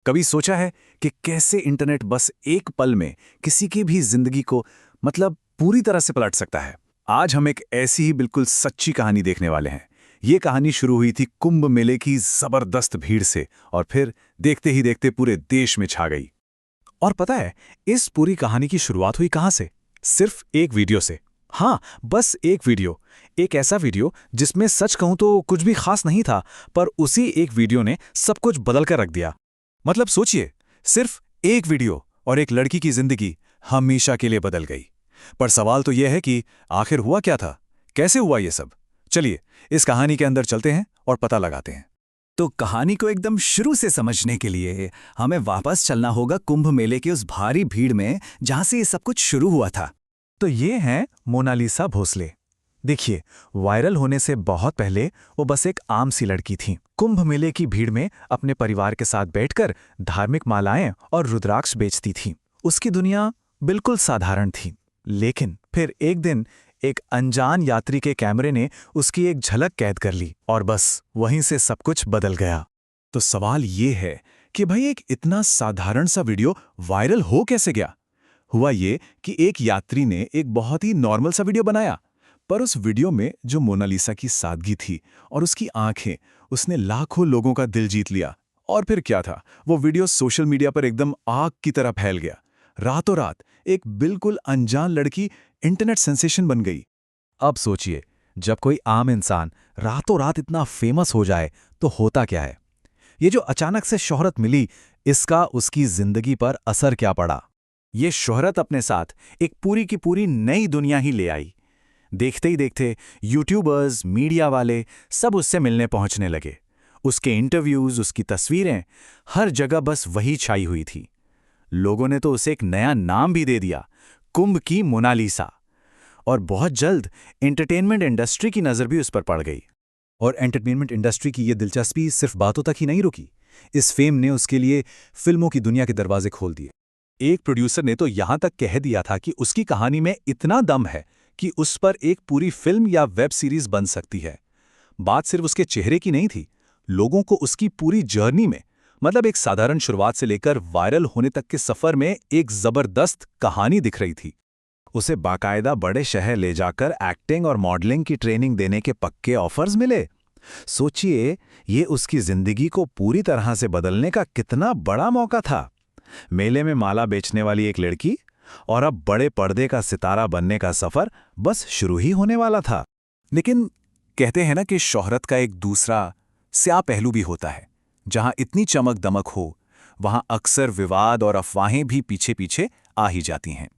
कभी सोचा है कि कैसे इंटरनेट बस एक पल में किसी की भी जिंदगी को पूरी तरह से पलट सकता है। आज हम एक ऐसी ही बिल्कुल सच्ची कहानी देखने वाले हैं। ये कहानी शुरू हुई थी कुंभ मेले की जबरदस्त भीड़ से और फिर देखते ही देखते पूरे देश में छा गई। और पता है, इस पूरी कहानी की शुरुआत हुई कहां से? सिर्फ एक वीडियो से। हाँ, बस एक वीडियो। एक ऐसा वीडियो जिसमें सच कहूं तो कुछ भी खास नहीं था, पर उसी एक वीडियो ने सब कुछ बदल कर रख दिया। सोचिए, सिर्फ एक वीडियो और एक लड़की की जिंदगी हमेशा के लिए बदल गई। पर सवाल तो यह है कि आखिर हुआ क्या था, कैसे हुआ ये सब? चलिए इस कहानी के अंदर चलते हैं और पता लगाते हैं। तो कहानी को एकदम शुरू से समझने के लिए हमें वापस चलना होगा कुंभ मेले की उस भारी भीड़ में जहां से ये सब कुछ शुरू हुआ था। तो ये हैं मोनालिसा भोसले। देखिए, वायरल होने से बहुत पहले वो बस एक आम सी लड़की थी। कुंभ मेले की भीड़ में अपने परिवार के साथ बैठकर धार्मिक मालाएं और रुद्राक्ष बेचती थी। उसकी दुनिया बिल्कुल साधारण थी। लेकिन फिर एक दिन एक अनजान यात्री के कैमरे ने उसकी एक झलक कैद कर ली और बस वहीं से सब कुछ बदल गया। तो सवाल ये है कि भाई, एक इतना साधारण सा वीडियो वायरल हो कैसे गया? हुआ ये कि एक यात्री ने एक बहुत ही नॉर्मल सा वीडियो बनाया, पर उस वीडियो में जो मोनालिसा की सादगी थी और उसकी आंखें, उसने लाखों लोगों का दिल जीत लिया। और फिर क्या था, वो वीडियो सोशल मीडिया पर एकदम आग की तरह फैल गया। रातों रात एक बिल्कुल अनजान लड़की इंटरनेट सेंसेशन बन गई। अब सोचिए, जब कोई आम इंसान रातों रात इतना फेमस हो जाए तो होता क्या है? ये जो अचानक से शोहरत मिली, इसका उसकी जिंदगी पर असर क्या पड़ा? ये शोहरत अपने साथ एक पूरी की पूरी नई दुनिया ही ले आई। देखते ही देखते यूट्यूबर्स, मीडिया वाले सब उससे मिलने पहुंचने लगे। उसके इंटरव्यूज, उसकी तस्वीरें, हर जगह बस वही छाई हुई थी। लोगों ने तो उसे एक नया नाम भी दे दिया, कुंभ की मोनालिसा। और बहुत जल्द एंटरटेनमेंट इंडस्ट्री की नज़र भी उस पर पड़ गई। और एंटरटेनमेंट इंडस्ट्री की ये दिलचस्पी सिर्फ बातों तक ही नहीं रुकी। इस फेम ने उसके लिए फिल्मों की दुनिया के दरवाजे खोल दिए। एक प्रोड्यूसर ने तो यहां तक कह दिया था कि उसकी कहानी में इतना दम है कि उस पर एक पूरी फिल्म या वेब सीरीज बन सकती है। बात सिर्फ उसके चेहरे की नहीं थी, लोगों को उसकी पूरी जर्नी में, एक साधारण शुरुआत से लेकर वायरल होने तक के सफर में एक जबरदस्त कहानी दिख रही थी। उसे बाकायदा बड़े शहर ले जाकर एक्टिंग और मॉडलिंग की ट्रेनिंग देने के पक्के ऑफर्स मिले। सोचिए, ये उसकी जिंदगी को पूरी तरह से बदलने का कितना बड़ा मौका था। मेले में माला बेचने वाली एक लड़की, और अब बड़े पर्दे का सितारा बनने का सफर बस शुरू ही होने वाला था। लेकिन कहते हैं ना कि शोहरत का एक दूसरा स्याह पहलू भी होता है। जहां इतनी चमक दमक हो, वहां अक्सर विवाद और अफवाहें भी पीछे पीछे आ ही जाती हैं।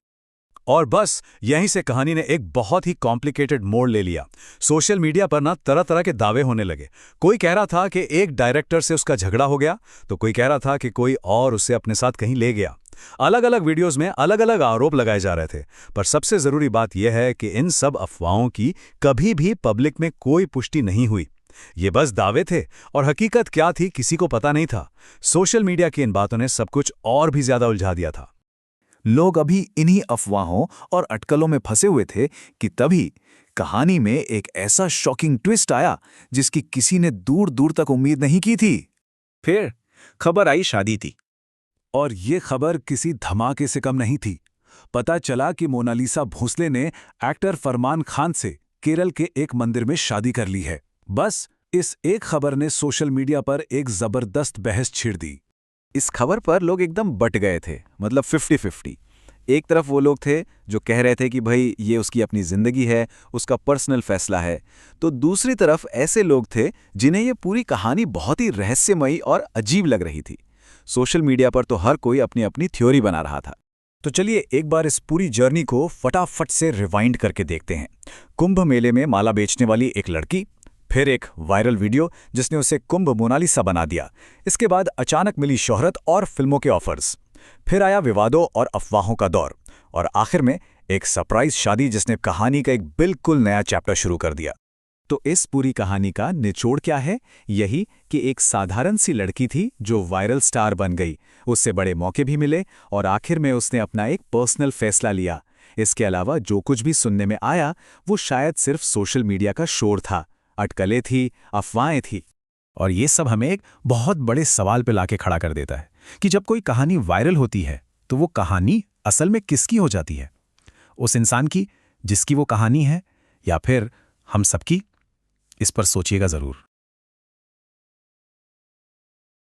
और बस यहीं से कहानी ने एक बहुत ही कॉम्प्लिकेटेड मोड़ ले लिया। सोशल मीडिया पर ना तरह तरह के दावे होने लगे। कोई कह रहा था कि एक डायरेक्टर से उसका झगड़ा हो गया, तो कोई कह रहा था कि कोई और उसे अपने साथ कहीं ले गया। अलग अलग वीडियोस में अलग अलग आरोप लगाए जा रहे थे। पर सबसे जरूरी बात यह है कि इन सब अफवाहों की कभी भी पब्लिक में कोई पुष्टि नहीं हुई। ये बस दावे थे और हकीकत क्या थी किसी को पता नहीं था। सोशल मीडिया की इन बातों ने सब कुछ और भी ज्यादा उलझा दिया था। लोग अभी इन्हीं अफवाहों और अटकलों में फंसे हुए थे कि तभी कहानी में एक ऐसा शॉकिंग ट्विस्ट आया जिसकी किसी ने दूर दूर तक उम्मीद नहीं की थी। फिर खबर आई शादी थी, और ये खबर किसी धमाके से कम नहीं थी। पता चला कि मोनालिसा भोसले ने एक्टर फरमान खान से केरल के एक मंदिर में शादी कर ली है। बस इस एक खबर ने सोशल मीडिया पर एक जबरदस्त बहस छेड़ दी। इस खबर पर लोग एकदम बट गए थे, 50-50। एक तरफ वो लोग थे जो कह रहे थे कि भाई ये उसकी अपनी जिंदगी है, उसका पर्सनल फैसला है। तो दूसरी तरफ ऐसे लोग थे जिन्हें ये पूरी कहानी बहुत ही रहस्यमयी और अजीब लग रही थी। सोशल मीडिया पर तो हर कोई अपनी अपनी थ्योरी बना रहा था। तो चलिए एक बार इस पूरी जर्नी को फटाफट से रिवाइंड करके देखते हैं। कुंभ मेले में माला बेचने वाली एक लड़की, फिर एक वायरल वीडियो जिसने उसे कुंभ मोनालिसा बना दिया। इसके बाद अचानक मिली शोहरत और फिल्मों के ऑफर्स। फिर आया विवादों और अफवाहों का दौर, और आखिर में एक सरप्राइज शादी जिसने कहानी का एक बिल्कुल नया चैप्टर शुरू कर दिया। तो इस पूरी कहानी का निचोड़ क्या है? यही कि एक साधारण सी लड़की थी जो वायरल स्टार बन गई। उससे बड़े मौके भी मिले और आखिर में उसने अपना एक पर्सनल फैसला लिया। इसके अलावा जो कुछ भी सुनने में आया वो शायद सिर्फ सोशल मीडिया का शोर था, अटकलें थी, अफवाहें थी। और ये सब हमें एक बहुत बड़े सवाल पे लाके खड़ा कर देता है कि जब कोई कहानी वायरल होती है तो वो कहानी असल में किसकी हो जाती है? उस इंसान की जिसकी वो कहानी है, या फिर हम सबकी? इस पर सोचिएगा ज़रूर।